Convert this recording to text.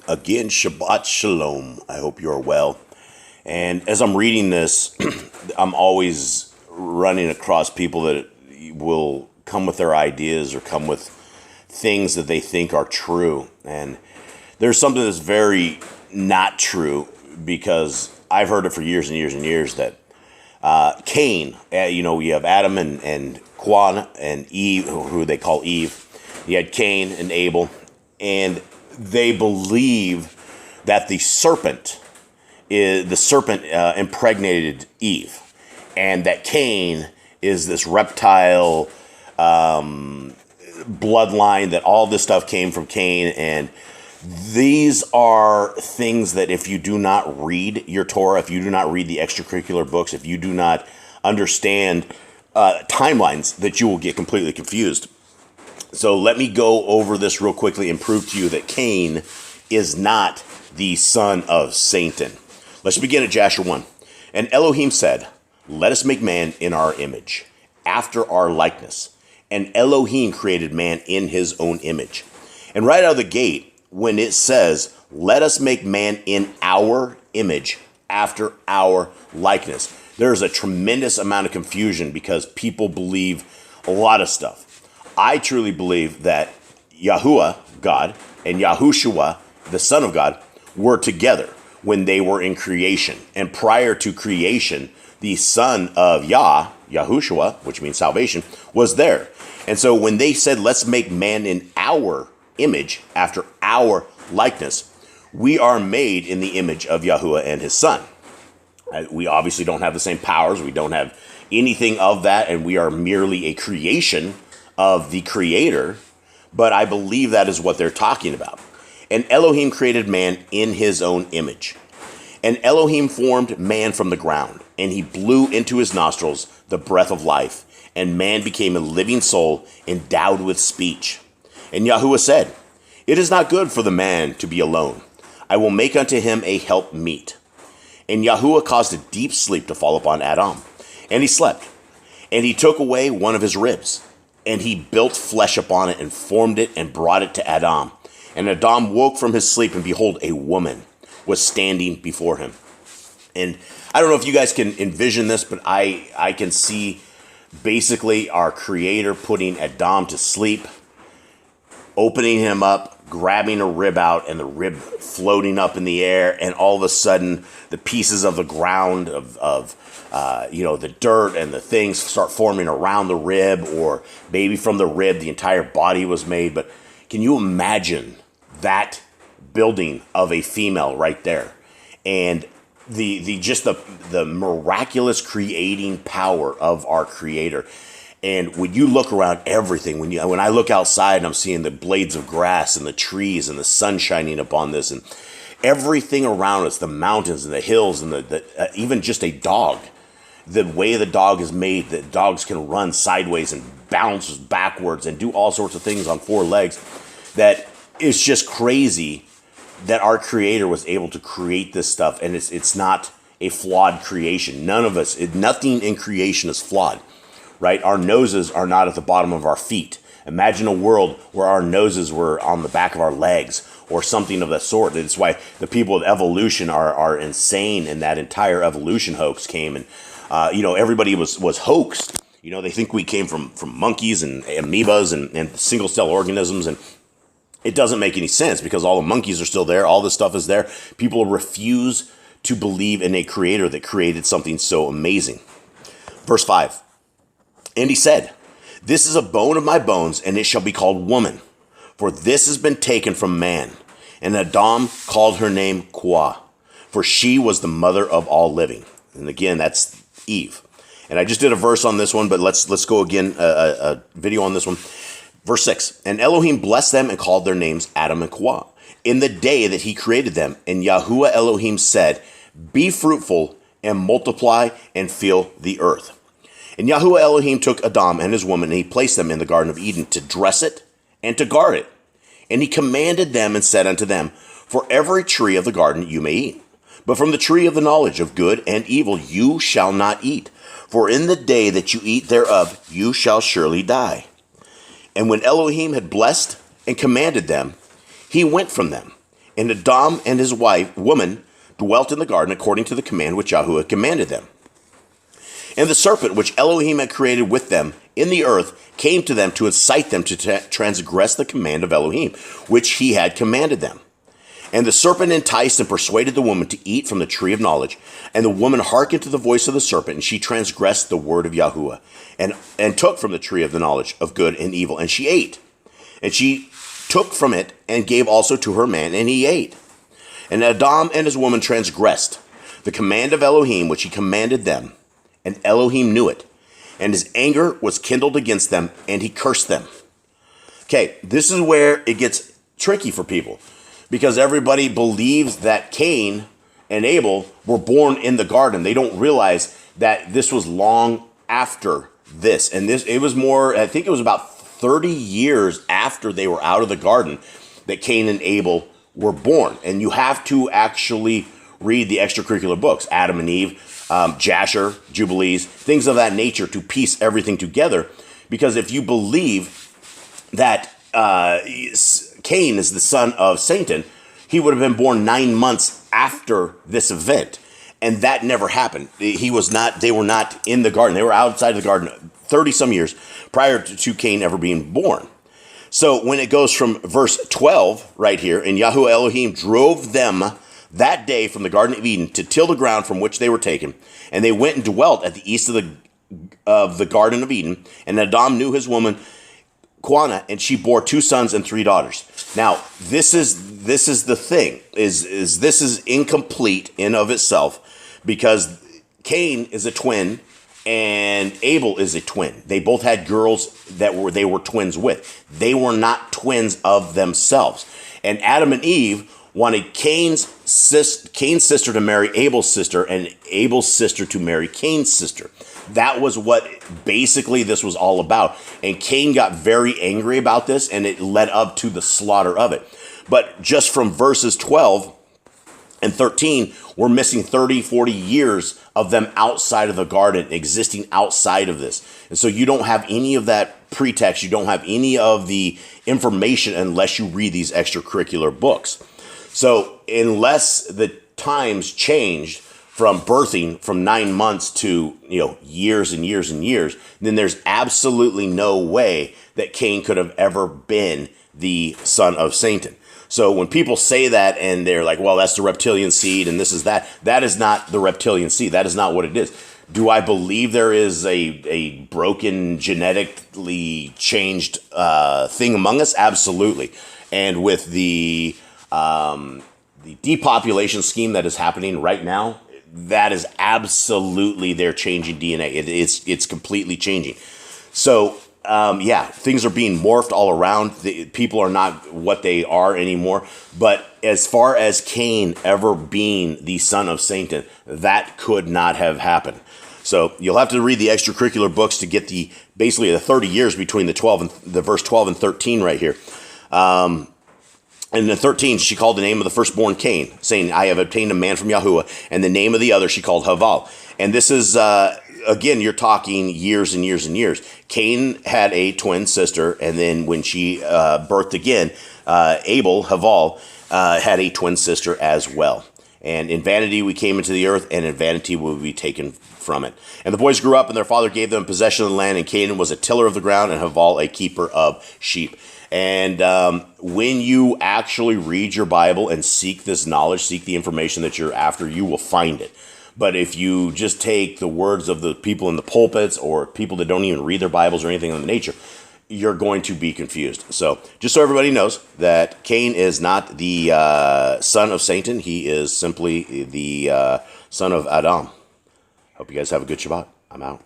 Again, Shabbat Shalom. I hope you're well. And as I'm reading this, I'm always running across people that will come with their ideas or come with things that they think are true. And there's something that's very not true, because I've heard it for years and years and years that Caine, you have Adam and Quan and Eve, who they call Eve. You had Cain and Abel, and they believe that the serpent impregnated Eve, and that Cain is this reptile bloodline, that all this stuff came from Cain. And these are things that if you do not read your Torah, if you do not read the extracurricular books, if you do not understand timelines, that you will get completely confused. So let me go over this real quickly and prove to you that Cain is not the son of Satan. Let's begin at Jasher 1. And Elohim said, "Let us make man in our image, after our likeness." And Elohim created man in his own image. And right out of the gate, when it says, "Let us make man in our image, after our likeness," there's a tremendous amount of confusion because people believe a lot of stuff. I truly believe that Yahuwah, God, and Yahushua, the Son of God, were together when they were in creation. And prior to creation, the Son of Yah, Yahushua, which means salvation, was there. And so when they said, "Let's make man in our image, after our likeness," we are made in the image of Yahuwah and his Son. We obviously don't have the same powers. We don't have anything of that, and we are merely a creation of the Creator, but I believe that is what they're talking about. And Elohim created man in his own image. And Elohim formed man from the ground, and he blew into his nostrils the breath of life, and man became a living soul endowed with speech. And Yahuwah said, "It is not good for the man to be alone. I will make unto him a help meet." And Yahuwah caused a deep sleep to fall upon Adam, and he slept. And he took away one of his ribs, and he built flesh upon it and formed it and brought it to Adam. And Adam woke from his sleep, and behold, a woman was standing before him. And I don't know if you guys can envision this, but I can see basically our Creator putting Adam to sleep, opening him up, grabbing a rib out, and the rib floating up in the air, and all of a sudden the pieces of the ground of the dirt and the things start forming around the rib, or maybe from the rib the entire body was made. But can you imagine that building of a female right there, and the miraculous creating power of our Creator? And when you look around everything, when I look outside and I'm seeing the blades of grass and the trees and the sun shining upon this, and everything around us, the mountains and the hills, and even just a dog, the way the dog is made, that dogs can run sideways and bounce backwards and do all sorts of things on four legs, that it's just crazy that our Creator was able to create this stuff. And it's not a flawed creation. Nothing in creation is flawed. Right? Our noses are not at the bottom of our feet. Imagine a world where our noses were on the back of our legs or something of that sort. That's why the people of evolution are insane, and that entire evolution hoax came. And, everybody was hoaxed. They think we came from monkeys and amoebas and single-cell organisms, and it doesn't make any sense because all the monkeys are still there. All this stuff is there. People refuse to believe in a Creator that created something so amazing. Verse 5. And he said, "This is a bone of my bones, and it shall be called woman, for this has been taken from man." And Adam called her name Kwa, for she was the mother of all living. And again, that's Eve. And I just did a verse on this one, but let's go again, a video on this one. Verse 6, "And Elohim blessed them and called their names Adam and Kwa in the day that he created them. And Yahuwah Elohim said, Be fruitful and multiply and fill the earth. And Yahuwah Elohim took Adam and his woman, and he placed them in the Garden of Eden to dress it and to guard it. And he commanded them and said unto them, For every tree of the garden you may eat, but from the tree of the knowledge of good and evil you shall not eat. For in the day that you eat thereof you shall surely die. And when Elohim had blessed and commanded them, he went from them, And Adam and his wife, woman, dwelt in the garden according to the command which Yahweh commanded them. And the serpent which Elohim had created with them in the earth came to them to incite them to transgress the command of Elohim, which he had commanded them. And the serpent enticed and persuaded the woman to eat from the tree of knowledge. And the woman hearkened to the voice of the serpent, and she transgressed the word of Yahuwah, and took from the tree of the knowledge of good and evil, and she ate. And she took from it, and gave also to her man, and he ate. And Adam and his woman transgressed the command of Elohim, which he commanded them. And Elohim knew it. And his anger was kindled against them, and he cursed them. Okay, this is where it gets tricky for people, because everybody believes that Cain and Abel were born in the garden. They don't realize that this was long after this. And it was more, I think it was about 30 years after they were out of the garden that Cain and Abel were born. And you have to actually read the extracurricular books, Adam and Eve, Jasher, Jubilees, things of that nature, to piece everything together. Because if you believe that Cain is the son of Satan, he would have been born 9 months after this event. And that never happened. They were not in the garden. They were outside of the garden 30 some years prior to Cain ever being born. So when it goes from verse 12 right here, and Yahuwah Elohim drove them that day from the Garden of Eden to till the ground from which they were taken, and they went and dwelt at the east of the Garden of Eden. And Adam knew his woman Quana, and she bore 2 sons and 3 daughters. Now, this is the thing, is this is incomplete in of itself, because Cain is a twin and Abel is a twin. They both had girls that they were twins with. They were not twins of themselves. And Adam and Eve wanted Cain's sister to marry Abel's sister, and Abel's sister to marry Cain's sister. That was what basically this was all about. And Cain got very angry about this, and it led up to the slaughter of it. But just from verses 12 and 13, we're missing 30, 40 years of them outside of the garden, existing outside of this. And so you don't have any of that pretext. You don't have any of the information unless you read these extracurricular books. So unless the times changed from birthing from 9 months to, years and years and years, then there's absolutely no way that Cain could have ever been the son of Satan. So when people say that and they're like, well, that's the reptilian seed and this is that, that is not the reptilian seed. That is not what it is. Do I believe there is a broken, genetically changed thing among us? Absolutely. And with the depopulation scheme that is happening right now, that is absolutely they're changing DNA. It's completely changing. So things are being morphed all around. People are not what they are anymore. But as far as Cain ever being the son of Satan, that could not have happened. So you'll have to read the extracurricular books to get basically the 30 years between the verse 12 and 13 right here. And in 13, she called the name of the firstborn Cain, saying, I have obtained a man from Yahuwah. And the name of the other she called Haval. And this is, again, you're talking years and years and years. Cain had a twin sister, and then when she birthed again, Abel, Haval, had a twin sister as well. And in vanity we came into the earth, and in vanity will we be taken from it. And the boys grew up, and their father gave them possession of the land, and Canaan was a tiller of the ground, and Haval a keeper of sheep. And when you actually read your Bible and seek this knowledge, seek the information that you're after, you will find it. But if you just take the words of the people in the pulpits or people that don't even read their Bibles or anything of the nature, you're going to be confused. So just so everybody knows that Cain is not the son of Satan. He is simply the son of Adam. Hope you guys have a good Shabbat. I'm out.